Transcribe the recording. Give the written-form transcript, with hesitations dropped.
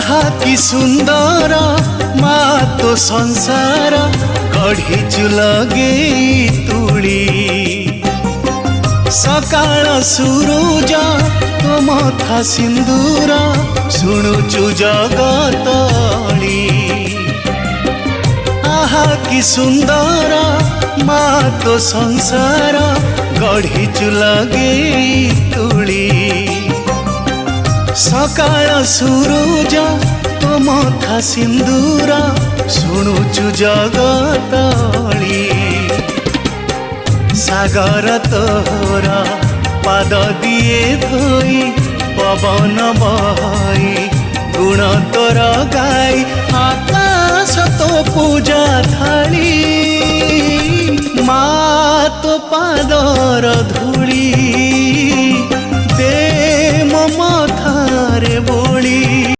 आहा कि सुंदर मा तो संसार गढ़ी लगे तुली सकाळ सूरज तो मथा सिंदूर शुणुचु जगतली आहा कि सुंदर मा तो संसार गढ़ी लगे तुली सकाळ सूरज तो मथा सिंदूर शुणुचु जगतली सागर तोरा पाद दिए धोई पवन बहई गुण